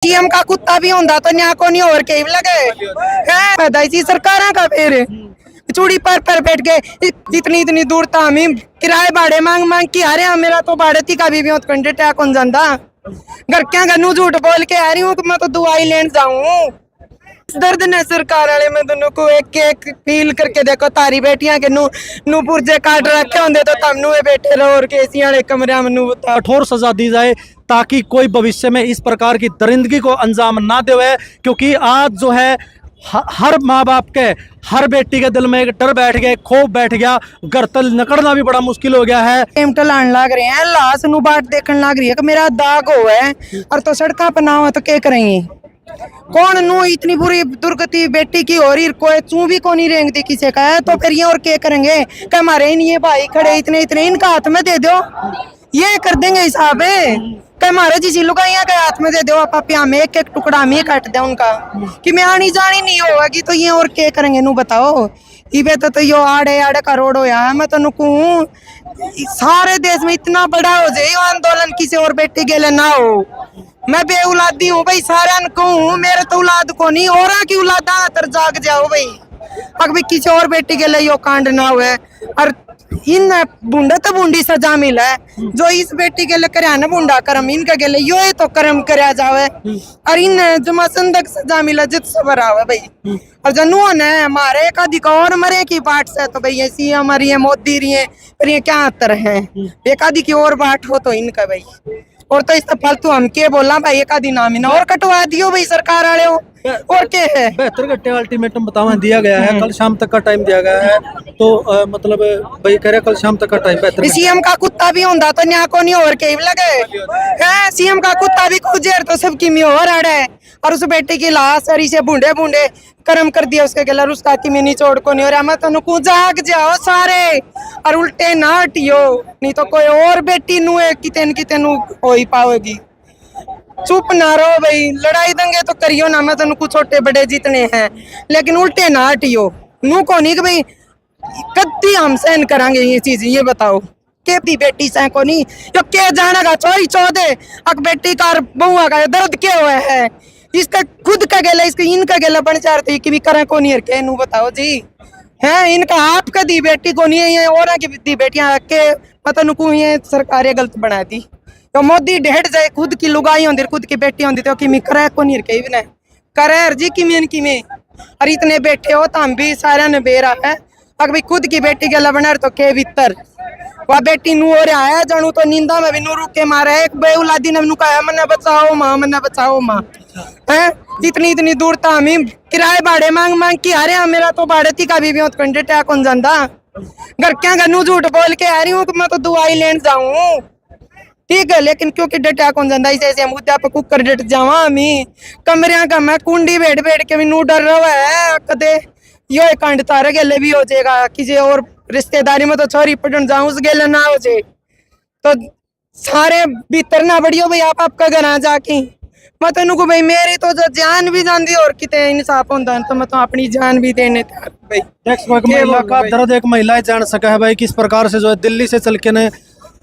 CM का कुत्ता भी होता तो न्या को नहीं और के लगे है सरकार का फिर चूड़ी पर बैठ गए इतनी इतनी दूर था हम किराए भाड़े मांग मांग के आ रहे हैं। मेरा तो भाड़े का भी घंटे टैक कौन जाता घर क्या गनू झूठ बोल के आ रही हूँ कि मैं तो दवाई लेने जाऊं। दर्द ने सरकार वाले में दोनों को एक एक फील करके देखो तारी बेटियां के नू पुर्जे काट रखे होंगे तो तम नु बैठे रहो और केसी वाले कमरे में कठोर सजा दी जाए ताकि कोई भविष्य में इस प्रकार की दरिंदगी को अंजाम ना दे। क्योंकि आज जो है हर माँ बाप के हर बेटी के दिल में एक डर बैठ गया, खौफ बैठ गया, घर तल निकलना भी बड़ा मुश्किल हो गया है। लाने लग रहे हैं लाश नु बाट देखने लग रही है कि मेरा दाग हो है और तो सड़का पर ना हो तो क्या करेंगे। कौन नु इतनी बुरी दुर्गति बेटी की हो रही कोई चू भी को नहीं रेंगती किसी का है तो फिर ये और क्या करेंगे कि हमारे ये भाई खड़े इतने इतने इनका हाथ में दे दो ये कर देंगे हिसाब है कि हमारे जिसी लुगाइया के हाथ में दे दो आप पिया में एक टुकड़ा में काट दे उनका कि मैं आनी जानी नहीं होगी तो ये और क्या करेंगे नु बताओ। इबे तो यो आड़े आड़े का रोड हो यार मैं तो कहूँ सारे देश में इतना बड़ा हो जाए आंदोलन किसी और बेटी के लिए ना हो। मैं बेउलादी हूँ भाई सारा कहूँ मेरे तो औलाद को नहीं और की औलादा तर जाग जाओ भाई अब भी किसी और बेटी के लिए यो कांड ना हुए और इन बूंदा तो बूंदी सजा मिला है जो इस बेटी के लिए करे ना बूंदा कर्म इनके के लिए यो तो कर्म करया जावे और इन जुमा संदक सजा मिला जित सबर आवे भाई और जनू ने हमारे एक अधिकार मरे की बाट से तो भाई ऐसी हमारी है मोदी रही है फिर ये क्या अंतर है एक आदि की और बाट हो तो इनका भाई और तो इस फालतू हम के बोला भाई एक आदि नाम और कटवा दियो भाई सरकार वाले हो और क्या है 72 घंटे अल्टीमेटम बतावा दिया गया है, कल शाम तक का टाइम दिया गया है तो मतलब भाई कह रहे कल शाम तक का टाइम 72 सीएम का कुत्ता भी होता तो न्या को नहीं और के लगे है सीएम का कुत्ता भी कुजेर तो सबकी म्योर अड़ है और उस बेटे की लाश और इसे बूंदे बूंदे कर्म कर दिया उसके गला उसका की मिनी चोड़ को नहीं और मैं तो जाग जाओ सारे और उल्टे ना हटियो नहीं तो कोई और बेटी नु किते नु हो ही पाओगी। चुप ना रहो भाई लड़ाई दंगे तो करियो ना मैं तो कुछ छोटे बड़े जितने हैं लेकिन उल्टे ना हटियो नू को नहीं कि भाई कद्दी हम सहन करांगे ये चीज ये बताओ के दी बेटी सह को नहीं जो के जाना का चोरी चौदे अक बेटी का बहुआ का दर्द के हुए है इसका खुद का गेला इसका इनका गेला बन चाहते कि भी करें को नहीं के नू बताओ जी है इनका आपका दी बेटी को नहीं है और की दी बेटियां के पता नुकू ये सरकारें गलत बना दी तो मोदी ढेड़ जाए खुद की लुगाई होंगी खुद की बेटी होंगी तो कि करे को नहीं के भी करे जी कि में और इतने बैठे हो तो हम भी सारा ने बेरा है अगर भाई खुद की बेटी के लबनर तो के भीतर वह बेटी नू हो रहा है जानू तो नींदा में भी नू रुक के मारा है एक बेउलादी ने कहा मन्ना बचाओ माँ है इतनी इतनी दूर था हम किराए भाड़े मांग मांग के आ रहे हैं। मेरा तो भाड़े का भी घंटे टैक कौन जाता घर क्या गनू झूठ बोल के आ रही हूँ कि मैं तो दवाई लेने जाऊं ठीक है लेकिन क्योंकि डटा कौन जाता ऐसे मुद्दा पे कुकर डट जावा मी कमरिया का मैं कुंडी बैठ बैठ के भी नू डर रहा है कदे यो कांड तारे गेले भी हो जाएगा किसी और रिश्तेदारी में तो छोरी पटन जाऊं उस गेले ना हो जाए तो सारे भीतर ना बढ़ियो भाई आपका घर आ जाके मैं तेन को भाई मेरी तो जो जान भी जानती और कितने इंसाफ होता है तो मैं तो अपनी जान भी देने भाई महिला का दर्द एक महिला जान सका है भाई किस प्रकार से जो है दिल्ली से चल के ने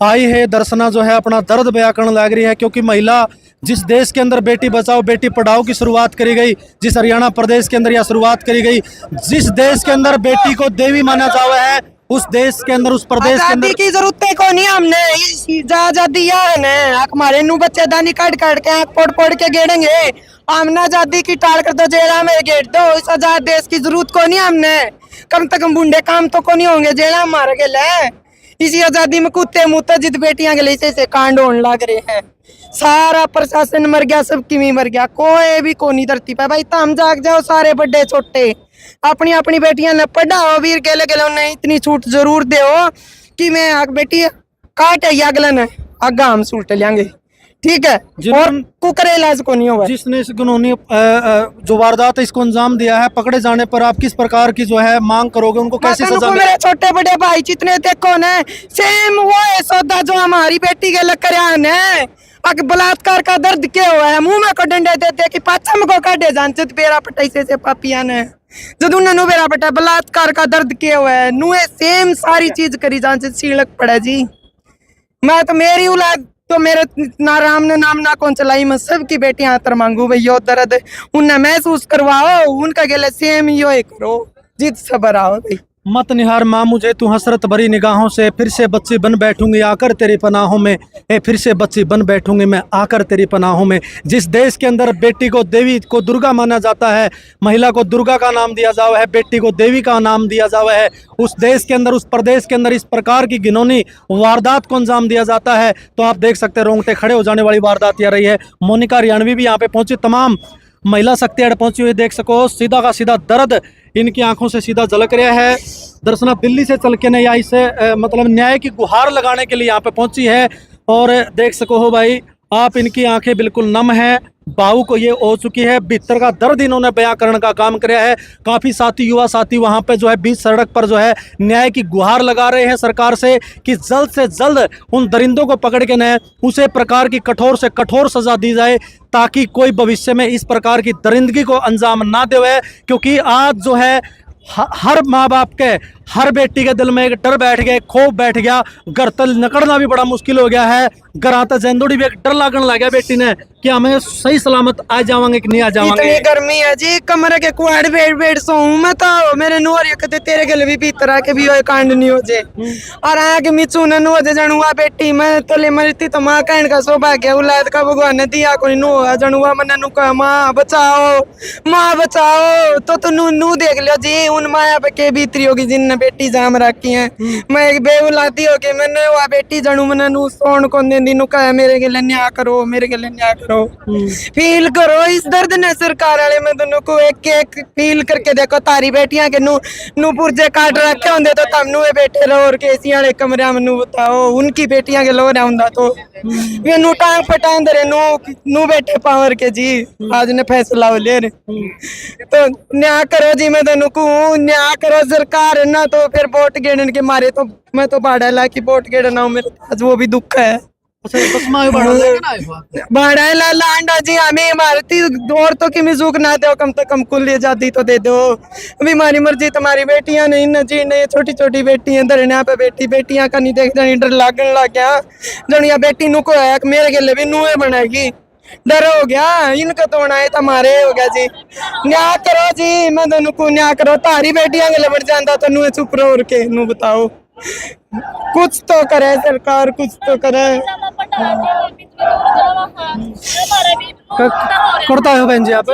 आई है दर्शना जो है अपना दर्द बयां करने लग रही है। क्योंकि महिला जिस देश के अंदर बेटी बचाओ बेटी पढ़ाओ की शुरुआत करी गई जिस हरियाणा प्रदेश के अंदर यह शुरुआत करी गई जिस देश के अंदर बेटी को देवी माना जावा है उस देश के अंदर उस प्रदेश के अंदर की जरूरत को नहीं हमने आजादी है हमारे नू बच्चे दानी काट काट के आँख पोड़ के गेड़ेंगे हमने आजादी की टाल कर दो जेला में गेट दो इस आजाद देश की जरूरत को नहीं हमने कम से कम बूढ़े काम तो को नहीं होंगे जेला मार के ले इसी आजादी में कुत्ते मुत्ते जित बेटियां के लिए से कांड होने लग रहे हैं। सारा प्रशासन मर गया सबकी भी मर गया कोई भी को नहीं धरती पे भाई तम जाग जाओ सारे बड़े छोटे अपनी अपनी बेटियां ने पढ़ाओ वीर के लगे उन्हें इतनी छूट जरूर दे कि मैं बेटी काट है अगला ने आगा हम सूट लेंगे ठीक है और कुकर इलाज को नहीं होगा जिसने इस कानूनी जो वारदात है इसको अंजाम दिया है पकड़े जाने पर आप किस प्रकार की जो है मांग करोगे उनको कैसे सजा मेरे छोटे बड़े भाई जितने देखो ने सेम वो है सौदा जो हमारी बेटी के लग कर बलात्कार का दर्द क्या हुआ है मुंह में को डंडे देते कि पाचा में को काटे जान बेरा पटाई से पापिया ने जब उन्होंने बेरा पटा बलात्कार का दर्द क्या हुआ है नुए सेम सारी चीज करी जान से सीलक पड़ा जी मैं तो मेरी औलाद तो मेरे ना राम ने नाम ना कौन चलाई, मैं सबकी बेटियां आतर मांगू भाई, यो दर्द उन्हें महसूस करवाओ, उनका गले सेम यो ही करो, जिद सबर आओ भाई। मत निहार माँ मुझे तू हसरत भरी निगाहों से, फिर से बच्ची बन बैठूंगी आकर तेरी पनाहों में, फिर से बच्ची बन बैठूंगी मैं आकर तेरी पनाहों में। जिस देश के अंदर बेटी को देवी को दुर्गा माना जाता है, महिला को दुर्गा का नाम दिया जावा है, बेटी को देवी का नाम दिया जावा है, उस देश के अंदर, उस प्रदेश के अंदर इस प्रकार की घिनौनी वारदात को अंजाम दिया जाता है, तो आप देख सकते हैं रोंगटे खड़े हो जाने वाली वारदात यह रही है। मोनिका रियाणवी भी यहाँ पे पहुंची, तमाम महिला शक्ति अड़ पहुंची हुई देख सको, सीधा का सीधा दर्द इनकी आंखों से सीधा झलक रहा है। दर्शना दिल्ली से चल के नहीं आई से मतलब न्याय की गुहार लगाने के लिए यहाँ पे पहुंची है, और देख सको हो भाई आप, इनकी आंखें बिल्कुल नम है, भावुक ये हो चुकी है, भीतर का दर्द इन्होंने बयां करने का काम किया है। काफ़ी साथी युवा साथी वहां पे जो है बीच सड़क पर जो है न्याय की गुहार लगा रहे हैं सरकार से कि जल्द से जल्द उन दरिंदों को पकड़ के न उसे प्रकार की कठोर से कठोर सजा दी जाए, ताकि कोई भविष्य में इस प्रकार की दरिंदगी को अंजाम ना दे। क्योंकि आज जो है हर माँ बाप के, हर बेटी के दिल में एक डर बैठ गया, खौफ बैठ गया, घर तक निकलना भी बड़ा मुश्किल हो गया है। घर आता जेंदोड़ी भी एक डर लगने लग गया बेटी ने कि हमें सही सलामत आ जावांगे कि नहीं आ जावांगे। इतनी गर्मी है जी, कमरे के कुआड़ बैठ बैठ सोऊं मैं, तो मेरे नूर कहते तेरे गले भी भीतर आके भी वो कांड नहीं हो जाए, और आके मिचू न नु हो जनुआ बेटी मैं तले मरती तो माँ कहने का सौभाग्य औलाद का भगवान ने दिया, कोई नु जनुआ मैंने नु कहा माँ बचाओ, माँ बचाओ, तो नू देख लियो जी उन माया पे के बीतरी होगी जिनने बेटी जाम रखी है। मैं एक बेउलादी हो गई, मैंने वो बेटी जनू मैंने नू सोन को दे दी, नु कहा मेरे गले न्याय करो, मेरे गले न्याय करो, फील करो इस दर्द ने सरकार वाले में दोनों को एक एक फील करके देखो। तारी बेटियां के नू पुर्जे काट रखे होंगे तो तब नू बैठे रहो, और केसी वाले कमरे में नू बताओ उनकी बेटियां के लो रहा होंगे तो वे नू टांग पटांग दे नू बैठे पावर के जी, आज ने फैसला हो ले तो न्याय करो जी, मैं दोनों को न्याय करो सरकार ना, तो फिर वोट गिरने के मारे तो मैं तो बाड़ा ला की वोट गिरना हूँ, मेरे पास वो भी दुख है। बाड़ा ला अंडा जी हमें इमारती औरतों की मिजूक ना दो, कम से कम कुल आजादी तो दे दो, अभी हमारी मर्जी तुम्हारी बेटियां नहीं न जी, नहीं छोटी छोटी बेटियां धरने पे बेटी बेटियां का नहीं देख जानी, डर लागन लग गया जनिया बेटी नु को है मेरे गले भी नुए बनाएगी, डर हो गया इनका तो बनाए तुम्हारे हो गया जी। न्याय करो जी, मैं दोनों को न्याय करो, तारी बेटियां गले बढ़ जाता तो नुए चुप रहो और के नु बताओ, कुछ तो करे सरकार, कुछ तो करे। करता है बहन जी आप?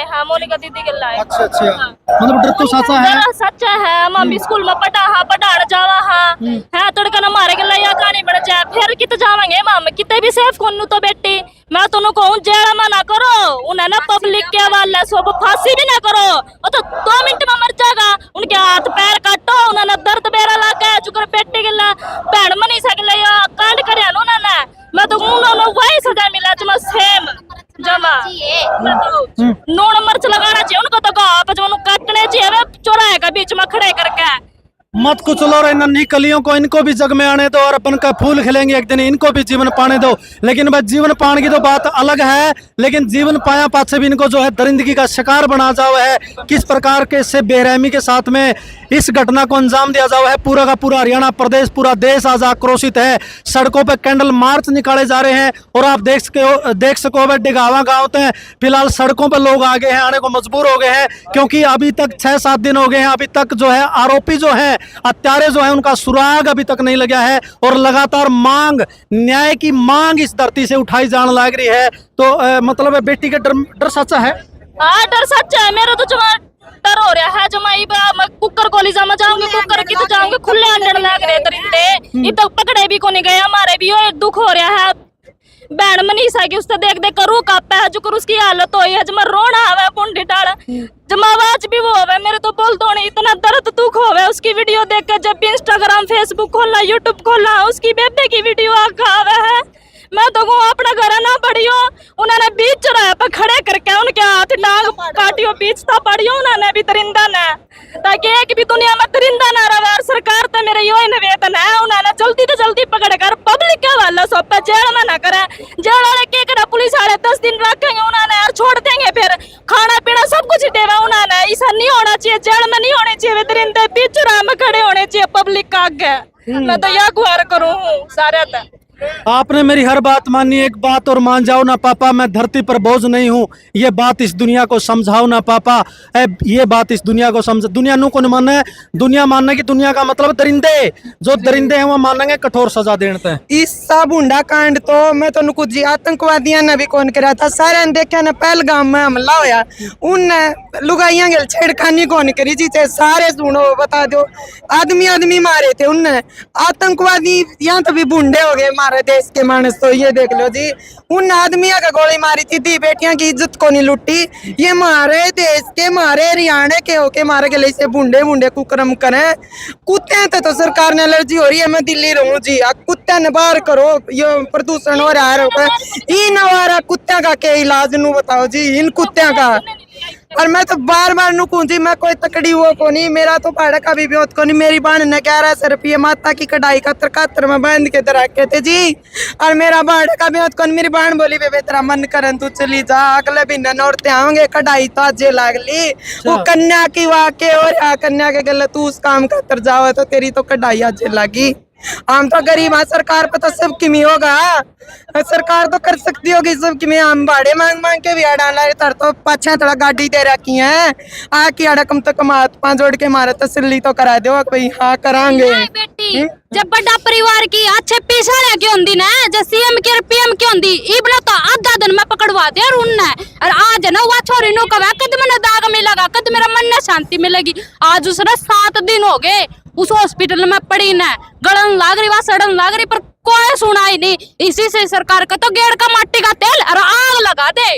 हाँ, मोनिका दीदी के लाए। अच्छा अच्छा, मतलब डर तो सच्चा है। सच्चा है, मम्मी स्कूल में पढ़ाने जावा है तड़का ना मारे के लाया कहानी बढ़ जाए, फिर कित जावांगे माम किते भी सेफ कोनु तो बेटी, मैं तुनु कहूं जेल में ना करो, उन्हें ना पब्लिक के हवाले सब फांसी भी ना करो, वो तो 2 मिनट में मर जाएगा, उनके हाथ पैर काटो, उन्हें दर्द बेरा लगा है चुकर बेटे के ला भैन में नहीं सकले या कांड करे उन्होंने, मैं तो उन्होंने वही सजा मिला जमा सेम जमा, मैं तो नून मिर्च लगाना चाहिए उनको, तो गाँव पे काटने चाहिए चौराहे का बीच में खड़े करके। मत कुचलो रे नन्ही कलियों को, इनको भी जग में आने दो और अपन का फूल खिलेंगे एक दिन, इनको भी जीवन पाने दो। लेकिन भाई जीवन पाने की तो बात अलग है, लेकिन जीवन पाया पाछे भी इनको जो है दरिंदगी का शिकार बना जाओ है। किस प्रकार के से बेरहमी के साथ में इस घटना को अंजाम दिया जाओ है, पूरा का पूरा हरियाणा प्रदेश, पूरा देश आज आक्रोशित है। सड़कों पर कैंडल मार्च निकाले जा रहे हैं, और आप देख सको भाई डिगावा गाँव हैं, फिलहाल सड़कों पर लोग आगे हैं, आने को मजबूर हो गए हैं, क्योंकि अभी तक 6-7 दिन हो गए हैं, अभी तक जो है आरोपी जो है हत्यारे जो है उनका सुराग अभी तक नहीं लगा है, और लगातार मांग, न्याय की मांग इस धरती से उठाई जाने लग रही है। तो मतलब बेटी का डर सच्चा है? हाँ डर सच्चा है, मेरा तो जमा डर हो रहा है, जमा मैं कुकर कॉलेज में जाऊंगी, कुकर की तो जाऊंगी, खुले अंडर लग रहे दरिंदे, इधर पकड़े भी को नहीं गए, हमारे भी दुख हो रहा है, बैन मनीषा की उससे देख देख करू कापा है, जो उसकी हालत हो है, जमा रोना आवे पुंडी डाल, जमा आवाज भी वो होवे, मेरे तो बोल दो नहीं, इतना दर्द दुख होवे उसकी वीडियो देख के, जब भी इंस्टाग्राम फेसबुक खोला यूट्यूब खोला उसकी बेबे की वीडियो आखा आवे है, मैं तो कहूँ अपना घर ना पड़ियो, उन्होंने बीच चौराहे पर खड़े करके उनके हाथ डांग काटियो, बीचता पड़ियो उन्होंने भी दरिंदा ने, ताकि एक भी दुनिया में दरिंदा ना रहे। और सरकार तो मेरे यो निवेदन है, उन्होंने जल्दी तो जल्दी पकड़ कर पब्लिक के हवाले सौंप पे, जेल में ना करे, जेल वाले के करे पुलिस वाले 10 दिन रखेंगे उन्होंने और छोड़ देंगे, फिर खाना पीना सब कुछ देवा उन्होंने, ऐसा नहीं होना चाहिए, जेल में नहीं होने चाहिए, दरिंदे बीच चौराहे में खड़े होने चाहिए पब्लिक का आगे। मैं तो यह गुहार करूँ सारे तक। आपने मेरी हर बात मानी, एक बात और मान जाओ ना पापा, मैं धरती पर बोझ नहीं हूँ, ये बात इस दुनिया को समझाओ ना पापा। ये बात इस दुनिया को समझ, दुनिया नू को नहीं मानना है, दुनिया मानना की दुनिया का मतलब दरिंदे, जो दरिंदे हैं वो मानेंगे कठोर सजा देते हैं। इस सब हुंडा कांड तो मैं तो कुछ जी आतंकवादियों ने भी कौन करा था, सारे ने देखा ना पहलगाम में हमला होया, उनने लुगाइयां गल छेड़खानी कौन करी जी, सारे सुनो बता दो, आदमी मारे थे उनने, आतंकवादी यहाँ तो भी बूढ़े हो गए हमारे देश के मानस, तो ये देख लो जी, उन आदमियों का गोली मारी थी, दी बेटियां की इज्जत को नहीं लुटी, ये मारे देश के, मारे हरियाणा के होके मारे गले से बूढ़े कुकर्म करे, कुत्ते तो सरकार ने एलर्जी हो रही है, मैं दिल्ली रहूं जी, कुत्ते ने बाहर करो, ये प्रदूषण हो रहा है, इन आवारा कुत्ते का क्या इलाज नू बताओ जी, इन कुत्ते का। और मैं तो बार नू कहूं जी, मैं कोई तकड़ी वो को नहीं, मेरा तो पहाड़ का भी बहुत को नहीं, मेरी बहन ने 1100 रुपये माता की कढ़ाई का 73 में बांध के रखे थे जी, और मेरा पहाड़ का भी बहुत को, मेरी बहन बोली बेबे तेरा मन करन तू चली जा, अगले महीने नौरते आएंगे, कढ़ाई तो आज लागली, वो कन्या की वाके और कन्या के गले तू उस काम खातर जाओ तो तेरी तो कढ़ाई आज लागी। हम तो गरीब हैं, सरकार पे तो सब किमी होगा, सरकार तो कर सकती होगी सब किमी, हम भाड़े मांग के भी डाला तर तो 5-6 गाड़ी दे रखी है, आके अड़ा कम तो कम हाथ पांच जोड़ के मारे तसल्ली तो करा दो भाई, हाँ करांगे। बेटी जब बड़ा परिवार की अच्छे पिछाड़े क्यों होंदी ना, जब सीएम की पीएम क्यों होंदी, इबना तो आधा दिन में पकड़वा दे और उनने, और आज ना वो छोरी नो कवा कद मैंने दाग मिलेगा, कद मेरा मन ने शांति मिलेगी, आज उसने 7 दिन हो गए उस हॉस्पिटल में पड़ी न, गड़न लाग रही, वहां सड़न लाग रही, पर कोई सुनाई नहीं, इसी से सरकार का तो गेड़ का माटी का तेल और आग लगा दे।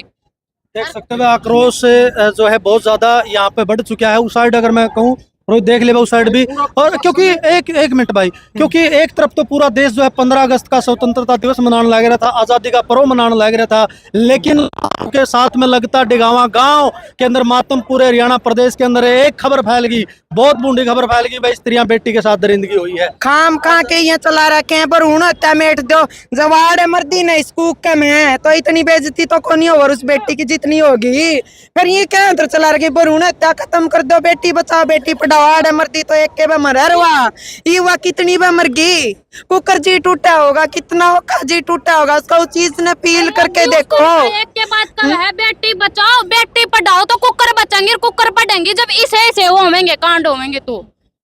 देख सकते हैं आक्रोश जो है बहुत ज्यादा यहाँ पे बढ़ चुका है। उस साइड अगर मैं कहूँ रोहित देख ले उस साइड भी, और क्योंकि एक मिनट भाई, क्योंकि एक तरफ तो पूरा देश जो है 15 अगस्त का स्वतंत्रता दिवस मनाने लग रहा था, आजादी का पर्व मनाने लग रहा था, लेकिन के साथ में लगता डिगावा गांव के अंदर मातम पूरे हरियाणा प्रदेश के अंदर एक खबर फैल गई, बहुत बूढ़ी खबर फैल गई भाई, स्त्रियां बेटी के साथ दरिंदगी हुई है। खाम खा के ये चला रखे हैं, पर हूं मेट दो जवाड़ मर्दी नहीं स्कूक के में है, तो इतनी बेइज्जती तो को नहीं होगी उस बेटी की जितनी होगी, फिर ये क्या अंतर चला रखे, पर हूं खत्म कर दो, बेटी बचाओ बेटी पढ़ाओ, आड़ मर्दी तो एक के बे मरवा, ये वह कितनी बे मर गई, कुकर जी टूटा होगा, कितना जी टूटा होगा, उसका उस चीज ने पील करके देखो। एक के बाद कल है बेटी बचाओ बेटी पढ़ाओ, तो कुकर बचेंगे, कुकर पढ़ेंगे जब इसे वो होंगे कांड होंगे, तो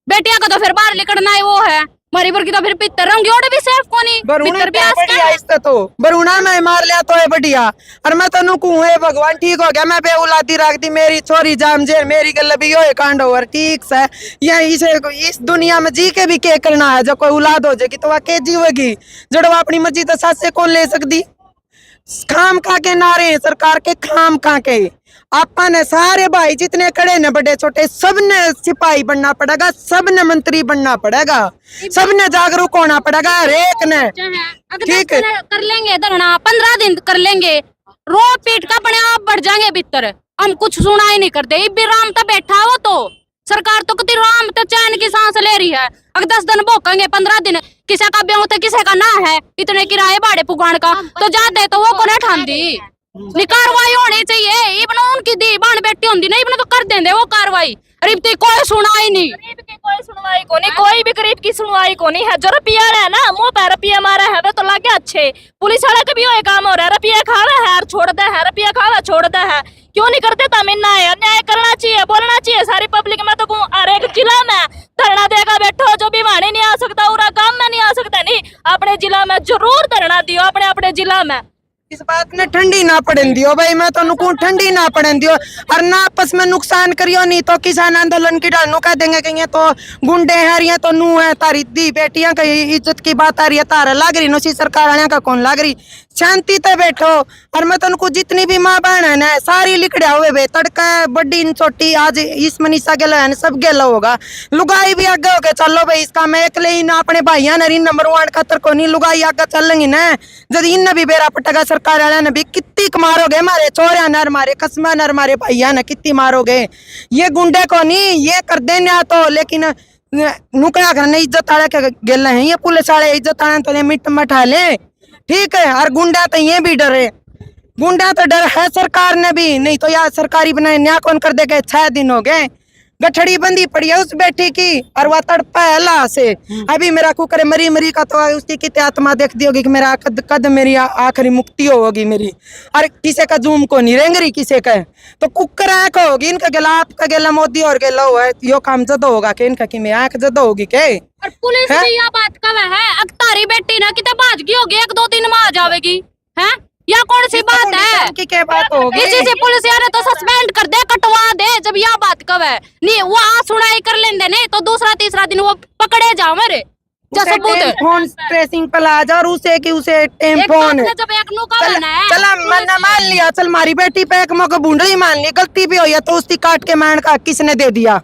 बेटिया का तो फिर बाहर निकलना ही वो है, मरी पर की तो फिर पितर होंगे, और भी सेफ को नहीं पितर भी बढ़िया इससे तो बरुणा में मार लिया तो है बढ़िया, और मैं तो कहूँ भगवान ठीक हो गया, मैं बेउलादी रख दी, मेरी छोरी जाम जे मेरी गल भी यो कांड हो ठीक से, या इसे इस दुनिया में जी के भी क्या करना है, जब कोई औलाद हो जाएगी तो वह के जीवेगी, जड़ वो अपनी मर्जी तो सास से कौन ले सकती, खाम खा के नारे सरकार के, खाम खा के अपन सारे भाई जितने खड़े ने बड़े छोटे सबने सिपाही बनना पड़ेगा, सबने मंत्री बनना पड़ेगा, सबने जागरूक होना पड़ेगा, हर एक ने ठीक है कर लेंगे धरना, 15 दिन कर लेंगे, रो पीट का अपने आप बढ़ जाएंगे भीतर, हम कुछ सुना ही नहीं करते, इब्बी राम तो बैठा हो, तो सरकार तो कति राम तो चैन की सांस ले रही है, अगर 10 दिन भोकेंगे 15 दिन, किसी का ब्याह तो किसी का ना है, इतने किराए भाड़े पुगान का तो जाते तो वो को नहीं ठांदी, कार्रवाई होनी चाहिए, इबन उनकी दी बाण बेटी होंगी ना, इबन तो कर देंगे वो कार्रवाई, गरीब की कोई सुनाई नहीं, गरीब की कोई सुनवाई को नहीं, कोई भी गरीब की सुनवाई को नहीं है, जो रुपया है ना मुंह पे रुपया मारा है वे तो लगे अच्छे, पुलिस वाले का भी वही काम हो रहा है, रुपया खावा है और छोड़ दे है, रुपया खावा छोड़ दे है, क्यों नहीं करते तमिलना है, अन्याय करना चाहिए, बोलना चाहिए, सारी पब्लिक में तो हर एक जिला में धरना देगा बैठो, जो भी वाणी नहीं आ सकता पूरा काम में नहीं आ सकता, नहीं अपने जिला में जरूर धरना दियो, अपने अपने जिला में इस बात ने ठंडी ना पड़न दियो भाई, मैं तो नुकू ठंडी ना पड़न दियो, और ना आपस में नुकसान करियो, नहीं तो किसान आंदोलन की डालू कह देंगे कि ये तो गुंडे हैं, ये तो नू है, तारी दी बेटियां की इज्जत की बात आ रही है, तारा लाग रही नुसी सरकार वाले का कौन लाग रही, शांति ते बैठो, और मैं तो उनको जितनी भी माँ बहन है ना सारी लिखड़िया हुए बे, तड़का बड़ी छोटी आज इस मनीषा गेलो है सब गेलो होगा, लुगाई भी आगे हो गए, चलो भाई इसका मैं अकेले ही ना अपने भाइया ने नंबर 1 खतर को नहीं, लुगाई आगे चलेंगी ना, जब इन भी बेरा पटेगा सरकार वाले ने भी कितनी मारोगे, मारे चोरिया नर मारे कसमा नर मारे भैया ने कितनी मारोगे, ये गुंडे को नहीं ये कर देने तो, लेकिन नुकड़ा करने इज्जत आड़े के गेले हैं, ये पुलिस वाले इज्जत आड़े तो मिट मठा ले, ठीक है, और गुंडा तो ये भी डरे, गुंडा तो डर है सरकार ने भी, नहीं तो यार सरकारी बनाए न्या कौन कर देगा, 6 दिन हो गए गठड़ी बंदी पड़ी है उस बेटी की और वह तड़पा है अल्लाह से। अभी मेरा कुकर मरी मरी का तो उसकी कितनी आत्मा देखती होगी कि मेरा कद मेरी आखिरी मुक्ति होगी मेरी। और किसी का जूम को नहीं रेंगरी किसी का तो कुकर आंख होगी इनका गला आपका गला मोदी और गला हुआ है यो काम जद होगा कि इनका कि मैं आंख जद होगी के। और पुलिस भी यह बात कब है अब तारी बेटी ना कितने भाजगी होगी 1-2 दिन में आ जाएगी है या कौन सी बात है की क्या बात होगी? इसी से पुलिस यार तो सस्पेंड कर दे कटवा दे जब यह बात कब है नहीं वो आ सुनाई कर लेंगे नहीं तो दूसरा तीसरा दिन वो पकड़े जाओ मेरे फोन ट्रेसिंग पे ला जा और उसे कि उसे टेलीफोन जब एक नु का बना है चला मैंने मान लिया चल मारी बेटी पे एक मौका बूंदड़ी मान ली गलती भी हुई है तो उसकी काट के मान का किसने दे दिया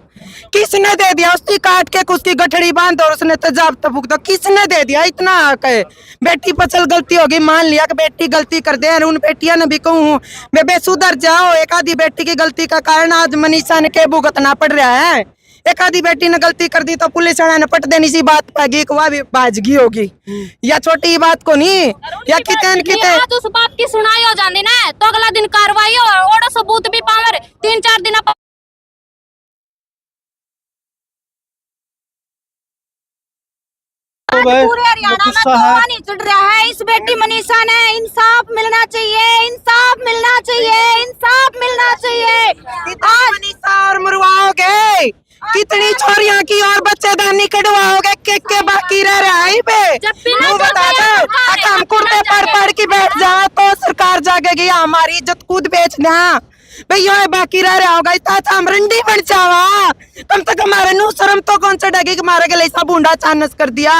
उसकी काट के उसकी गठड़ी बांध और उसने तेजाब तबुक दो किसने दे दिया इतना हक है बेटी पर चल गलती होगी मान लिया कि बेटी गलती कर दे उन बेटिया ने भी कहूँ बेबे सुधर जाओ एक आधी बेटी की गलती का कारण आज मनीषा ने के भुगतना पड़ रहा है। एक आधी बेटी ने गलती कर दी तो पुलिस वाला ने पट देनी सी बात पाएगी वह भी बाजगी होगी या छोटी बात को नहीं या कितने आज उस बात की सुनाई हो जाती ना तो अगला दिन कार्रवाई हो और सबूत भी पावर 3-4 दिन पूरे हरियाणा में तोहफा नहीं चढ़ रहा है इस बेटी मनीषा ने इंसाफ मिलना चाहिए इंसाफ मिलना चाहिए इंसाफ मिलना चाहिए। आज मनीषा और मरवाओगे कितनी छोरियां की और बच्चेदानी कटवाओगे के बाकी रह रहा है पे तू बता दो हम कुर्ते पर पड़ के बैठ जाओ तो सरकार जागेगी हमारी इज्जत खुद बेच दे भैया बाकी रह रहा होगा इतना हम रंडी बन जावा कम से कम हमारे नू शर्म तो कौन चढ़ेगी कि मारे गले ऐसा बूंदा चानस कर दिया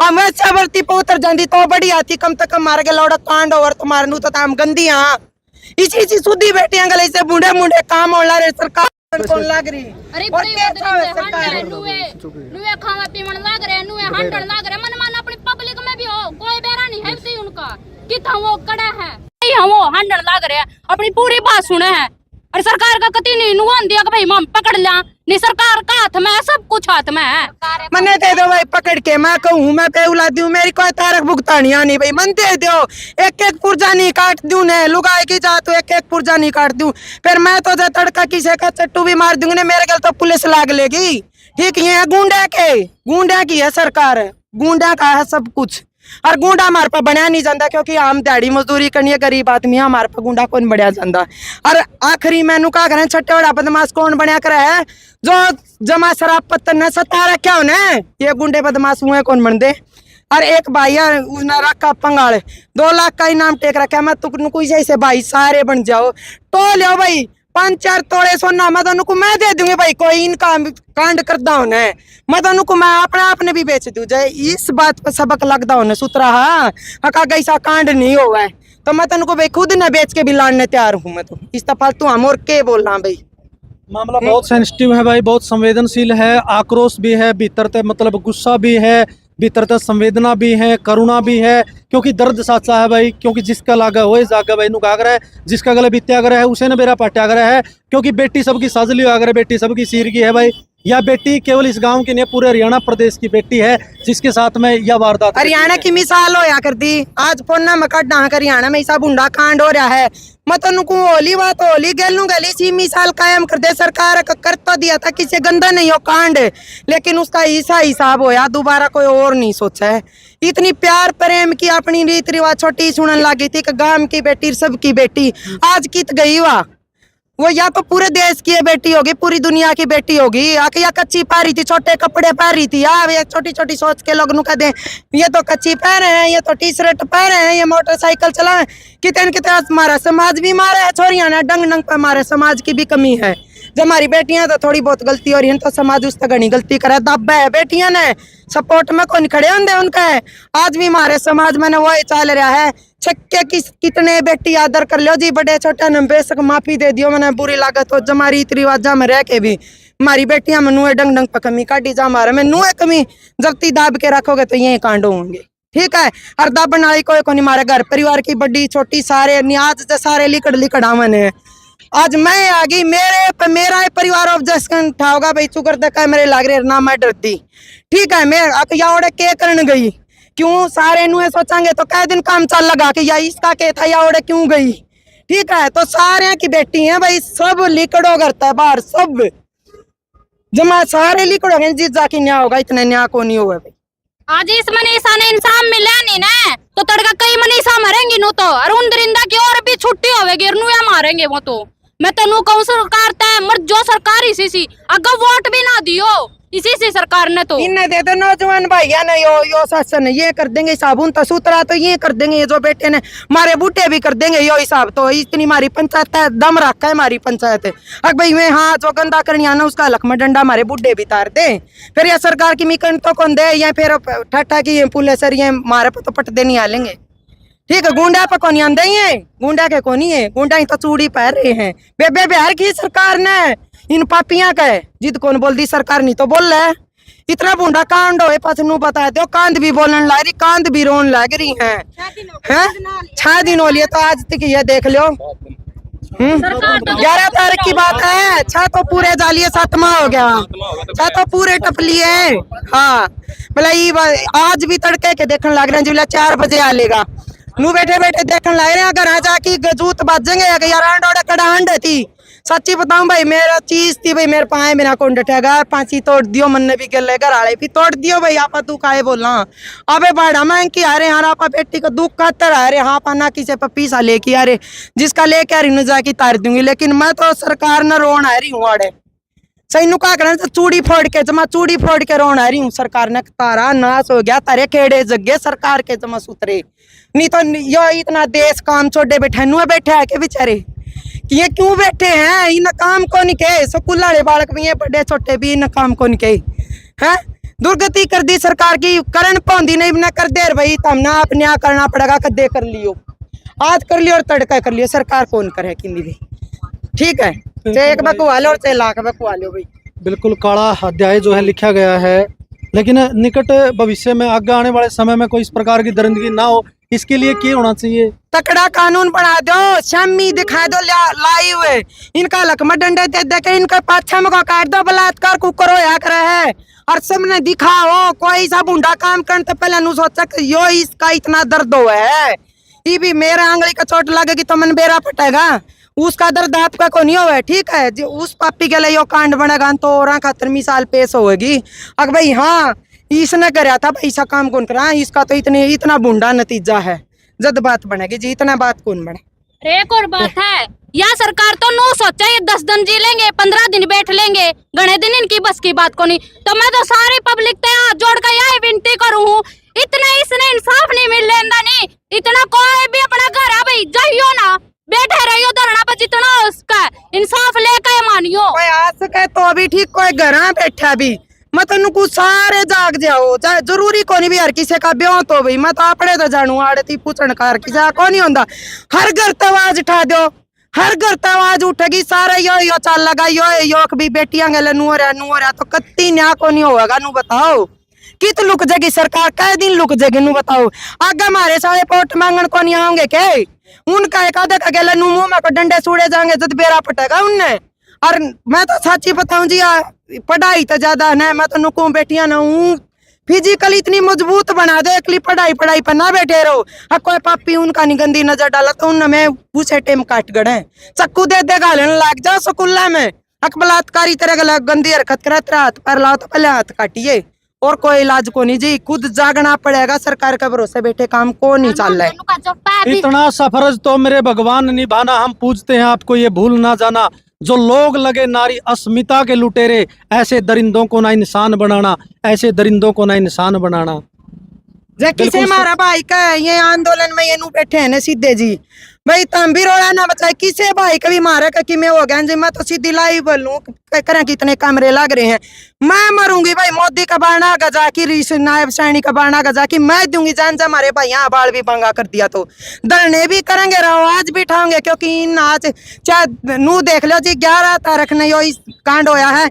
हम छवर्ती पे उतर जाती तो बड़ी आती कम से कम मारे गला लौड़ा कांड और तुम्हारे नू तो हम गंदी हाँ इसी सुधी बेटियां गले से बूढ़े बूढ़े काम हो रहे सरकार कौन लग रही अरे बड़ी हंडे नुए खावा पीवन लग रहे नुए हंडन लग रहे मन मान अपनी पब्लिक में भी हो कोई बेरा नहीं है सी उनका कितना वो कड़ा है हम वो हंडन लग रहे अपनी पूरी बात सुने हैं और सरकार का कति नहीं नुआन दिया कि भाई हम पकड़ लिया नहीं सरकार का हाथ में है सब कुछ हाथ में है मने दे दो भाई पकड़ के मैं कहूँ मैं पे उला दूं मेरी कोई तारक भुगतानी नहीं भाई मन दे दो एक पुर्जा नहीं काट दूं ने लुगाई की जा तो एक पुर्जा नहीं काट दूं फिर मैं तो जो तड़का किसी का चट्टू भी मार दूंगी मेरे गल तो पुलिस लाग लेगी ठीक है गुंडा की है सरकार गुंडा का है सब कुछ और गुंडा हमारे पे बनया नहीं जाता क्योंकि हम दिहाड़ी मजदूरी करनी है गरीब आदमी हमारे पे गुंडा कौन बनया जाता और आखिरी मैनू क्या करें छठे बड़ा बदमाश कौन बनया करे है जो जमा शराब पत्तन ने सता रखा उन्हें ये गुंडे बदमाश हुए कौन बन दे। और एक भाई है उसने रखा पंगाल 2 लाख का इनाम टेक रखा मैं तुम कोई ऐसे भाई सारे बन जाओ तो लो भाई 5-4 तोड़े सोना मैं तो मैं दे दूंगी भाई कोई इनका कांड करता उन्हें मैं तो मैं अपने आपने भी बेच दूं जाए इस बात पर सबक लगता उन्हें सुतरा हाँ ऐसा कांड नहीं हुआ है तो मैं तुमको भाई खुद न बेच के भी लाने तैयार हूँ मैं तो इस फालतू हम और के बोल रहा भाई मामला बहुत सेंसिटिव है भाई बहुत संवेदनशील है आक्रोश भी है भीतर मतलब गुस्सा भी है भीतर संवेदना भी है करुणा भी है क्योंकि दर्द साचा है भाई क्योंकि जिसका लागा वही जागा भाई नु गागर है जिसका गले बीत्यागर है उसे न बेरा पाट्यागर है क्योंकि बेटी सबकी साजली आगर है बेटी सबकी सीर की है भाई यह बेटी केवल इस गांव की नहीं पूरे हरियाणा प्रदेश की बेटी है जिसके साथ में यह वारदात हरियाणा की मिसाल होया करती आज पोना में कटा हरियाणा में ऐसा बुंडा कांड हो रहा है मैं तो होली बात होली गलू गली सी मिसाल कायम कर दे सरकार का कर तो दिया था किसी गंदा नहीं हो कांड लेकिन उसका ऐसा हिसाब होया दोबारा कोई और नहीं सोचा है इतनी प्यार प्रेम की अपनी रीत रिवाज छोटी सुनने लगी थी कि गांव की बेटी सबकी बेटी आज कित गई हुआ वो या तो पूरे देश की बेटी होगी पूरी दुनिया की बेटी होगी या कच्ची पा रही थी छोटे कपड़े पा रही थी यार ये छोटी छोटी सोच के लोग कह दे ये तो कच्ची पहने हैं ये तो टी शर्ट पहने हैं ये मोटरसाइकिल चला कितने हमारा समाज भी मारे है छोरियां ने डंग डंग पे हमारे समाज की भी कमी है जब हमारी बेटियां तो थोड़ी बहुत गलती हो रही है तो समाज उस तक घनी गलती करे दब है बेटियां ने सपोर्ट में कौन खड़े होंगे उनका है आज भी हमारे समाज में वही चल रहा है छक्के कितने बेटी आदर कर लो जी बड़े छोटे ने बेशक माफी दे दियो मैंने बुरी लागत हो जमा रीत रिवाजा में रह के भी हमारी बेटियां में नुए डंग डंग पर कमी काटी जा हमारे में नुए कमी जबती दाब के रखोगे तो यही कांड होंगे ठीक है और दाबन वाली कोई को नहीं हमारे घर परिवार की बड़ी छोटी सारे न्याज सारे लिकड़ आवन है आज मैं आ गई मेरा परिवार ऑब्जेक्शन था होगा भाई चुकर तक मेरे लाग रहे ना मैं डरती ठीक है मैं यावड़े के करने गई क्यों सारे नुए सोचेंगे तो कई दिन काम चल लगा कि या इसका के था यावड़े क्यों गई ठीक है तो सारे की बेटी है भाई सब लिकड़ो करता है बाहर सब जमा सारे लिखो गए जिस जाके न्याय होगा, इतना न्याय को नहीं हुआ भाई। आज इस मनीषा ने इंसाफ मिला नहीं ना तो तड़का कई मनीषा मरेंगी नो तो, और उन दरिंदा की और भी छुट्टी होवेगी नु या मारेंगे वो तो। मैं तेनू कहूं सरकार तय मर जो सरकार इसी अगर वोट भी ना दियो इसी सरकार ने तो इन्हें दे दो नौजवान भैया ने यो शासन ये कर देंगे साबुन तो सूत्रा तो ये कर देंगे, ये जो बेटे ने मारे बूटे भी कर देंगे यो हिसाब। तो इतनी हमारी पंचायत है, दम रखा है हमारी पंचायत है। अगर भाई मैं हाँ जो गंदा करनी आना उसका हलक में डंडा हमारे बूढ़े भी तार दे, फिर ये सरकार की मिकन तो कौन दे, या फिर ठट्टा की पुलिस ये मारे पे तो पट दे नहीं आलेंगे। ठीक है, गुंडा पे कौन आंदे है, गुंडा के कौन है, गुंडा ही तो चूड़ी पहन रहे हैं। बेबे बिहार की सरकार ने इन पापियां का जिद कौन बोल दी, सरकार नहीं तो बोल रहा है। इतना बूढ़ा कांड हो पास नू बता दो, कांद भी बोलन लग रही, कांद भी रोन लग रही है। 6 दिन हो लिए तो आज तक ये देख लो। 11 तारीख की बात है, 6 तो पूरे जालिए 7वां हो गया, 6 तो पूरे टप लिए। हाँ भला आज भी तड़के के देखने लग रहे हैं, जिला 4 बजे आ लेगा नू बैठे बैठे देखने लग रहे हैं। अगर आ जाके गजूत बाजेंगे यार आंड कड़ा आंड थी। सच्ची बताऊं भाई, मेरा चीज थी भाई, मेरे पाए बिना कौन डटेगा, 5 ही तोड़ दियो, मन ने भी गल घर आले भी तोड़ दियो भाई। आपा तू काहे बोला अबे बाड़ा मैं की आ रहे यार, आपा बेटी को दुख खातर आ रहे हाँ पाना किसे पपीसा लेके आ रहे, जिसका लेके आ रही न जाके तार दूंगी। लेकिन मैं तो सरकार न रोन आ रही हूँ आड़े सही नु का करना, तो चूड़ी फोड़ के जमा चूड़ी फोड़ के रोन आ रही हूँ। सरकार ने तारा नाश हो गया, तारे खेड़े जगे सरकार के जमा सुतरे। नहीं तो यो इतना देश काम छोड़े बैठे नुआ बैठे है के बेचारे, ये क्यों बैठे हैं, इन काम को नहीं के स्कूल वाले बालक भी बड़े छोटे भी इन काम को नहीं के हैं। दुर्गति कर दी सरकार की, करण पौंदी नहीं न कर दे भाई, तब ना अपने यहाँ करना पड़ेगा, कदे कर लियो, आज कर लियो और तड़का कर लियो, सरकार कौन करे किन्नी भी। ठीक है, चाहे एक बकुआ लो और चाहे लाख बकुआ लो भाई। बिल्कुल कड़ा अध्याय जो है लिखा गया है, लेकिन निकट भविष्य में आगे आने वाले समय में कोई इस प्रकार की दरिंदगी ना हो, इसके लिए क्या होना चाहिए? तकड़ा कानून बना दो, शामी दिखा दो लाइव, इनका लकमा डंडे दे दे के इनका पाछा में काट दो, बलात्कार कुकर होया करे है और सबने दिखाओ। कोई सा बुंडा काम करने तो पहले नु सोचा कि यो इसका इतना दर्द हुआ है, ये भी मेरा आंगली का चोट लगेगी तो मन बेरा फटेगा, उसका दर्द आपका को नहीं होगा। ठीक है, जो उस पापी के लिए यो कांड बनेगा तो और खातर मिसाल पेश होगी। अगर भाई हाँ इसने कराया था भाई, ऐसा काम कौन करा, इसका तो इतना बुंडा नतीजा है, जद बात बनेगी जी, इतना बात कौन बने। एक और बात है, या सरकार तो नो सोचा ये 10 दिन जी लेंगे, 15 दिन बैठ लेंगे, घने दिन इनकी बस की बात को नहीं। तो मैं तो सारी पब्लिक से हाथ जोड़ कर यही विनती करूँ हूँ, इतना इसने इंसाफ नहीं मिल लेंदा नहीं, इतना कोई भी अपना घर आ भाई जाइयो ना, बैठे रहियो धरना पर, जितना उसका इंसाफ लेकर मानियो। कोई आ सके तो अभी ठीक, कोई घर बैठा भी मतलब कुछ सारे जाग जाओ, जरूरी को नहीं भी हर किसी का ब्याह तो भाई मैं तो अपने तो जानू आड़ती पूछन कार किसी को नहीं होता। हर घर तो आवाज उठा दो, हर घर तो आवाज उठेगी, सारे यो चाल लगा यो भी बेटियां गले नुहरा तो कत्ती न्याय को नहीं होगा। नु बताओ कित लुक जाएगी सरकार, कै दिन लुक जाएगी नु बताओ। आगे हमारे सारे वोट मांगन को नहीं आएंगे के, उनका एक आधे का गले नु मुंह में डंडे सूड़े जाएंगे जब बेरा पटेगा उनने। और मैं तो सच्ची बताऊं जी, पढ़ाई तो ज्यादा है, मैं तो नुकूं बेटियां ना हूँ, फिजिकली इतनी मजबूत बना दे, एकली पढ़ाई पर ना बैठे रहो। अब कोई पापी उनका नहीं गंदी नजर डाला तो उन में पूछे टेम काट गड़े, चक्कू दे दे गालन लग जाओ स्कूल में। अक बलात्कारी तरह गंदी हरकत करे, हाथ पैर लाओ तो पहले हाथ काटिए, और कोई इलाज को नहीं जी, खुद जागना पड़ेगा। सरकार का भरोसे बैठे काम को नहीं चल रहा है। इतना सा फर्ज तो मेरे भगवान निभाना, हम पूछते हैं आपको ये भूल ना जाना, जो लोग लगे नारी अस्मिता के लुटेरे, ऐसे दरिंदों को ना इंसान बनाना, ऐसे दरिंदों को ना इंसान बनाना। जे किसे मारा भाई का ये आंदोलन में ये नु बैठे हैं सीधे जी भाई, तम भी रोड़ा ना बचाए, किसे भाई कभी मारे का कि मैं हो गया जी, मैं तो सीधी लाइव बोलूं करें कितने कैमरे लग रहे हैं, मैं मरूंगी भाई। मोदी का बारना गजा की, नायब सैनी का बारना गजा की मैं दूंगी जान, जा हमारे भाई यहाँ बाल भी बंगा कर दिया तो धरने भी करेंगे, आवाज भी उठाओगे, क्योंकि इन आज चाहे नू देख लो जी 11 तारीख ने यो कांड होया है,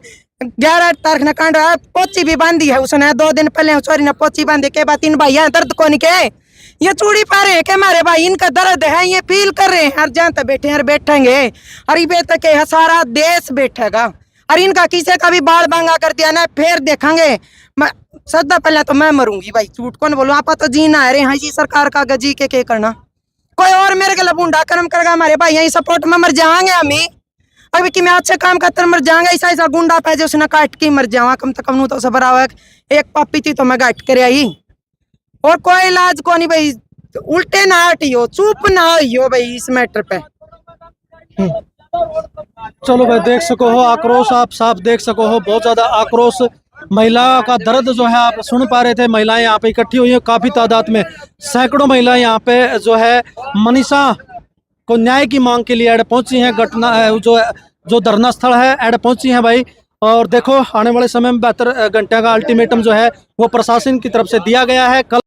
11 तारीख ने कांड होया, पोची भी बांधी है उसने 2 दिन पहले, सॉरी ने पोची बांधी के बाद 3 भाई दर्द को नहीं के, ये चूड़ी पा रहे हैं कि हमारे भाई इनका दर्द है, ये फील कर रहे हैं, हर जहाँ तक बैठे हैं बैठेंगे, और ये तक के सारा देश बैठेगा, और इनका किसी का भी बाल बांगा कर दिया ना फिर देखेंगे। मैं सदा पहले तो मैं मरूंगी भाई, झूठ कौन बोलूं, आप तो जीना है रे हाँ जी, सरकार का गजी के करना, कोई और मेरे के लबूंडा कर्म करेगा, हमारे भाई यही सपोर्ट में मर जाएंगे हम ही। अभी कि मैं अच्छे काम करते मर जाऊंगा, ऐसा ऐसा गुंडा पे जो उसने काट के मर जावा, कम से कम तो सबर आवा। एक पापी थी तो मैं काट कर आई, और कोई इलाज को नहीं भाई, उल्टे ना हटियो, चुप ना हो भाई इस मैटर पे। चलो भाई, देख सको हो आक्रोश, आप साफ देख सको हो, बहुत ज्यादा आक्रोश, महिला का दर्द जो है आप सुन पा रहे थे। महिलाएं यहाँ पे इकट्ठी हुई हैं काफी तादाद में, सैकड़ों महिलाएं यहाँ पे जो है मनीषा को न्याय की मांग के लिए ऐड पहुंची हैं। घटना जो धरना स्थल है ऐड पहुंची हैं भाई। और देखो आने वाले समय में 72 घंटे का अल्टीमेटम जो है वो प्रशासन की तरफ से दिया गया है। कल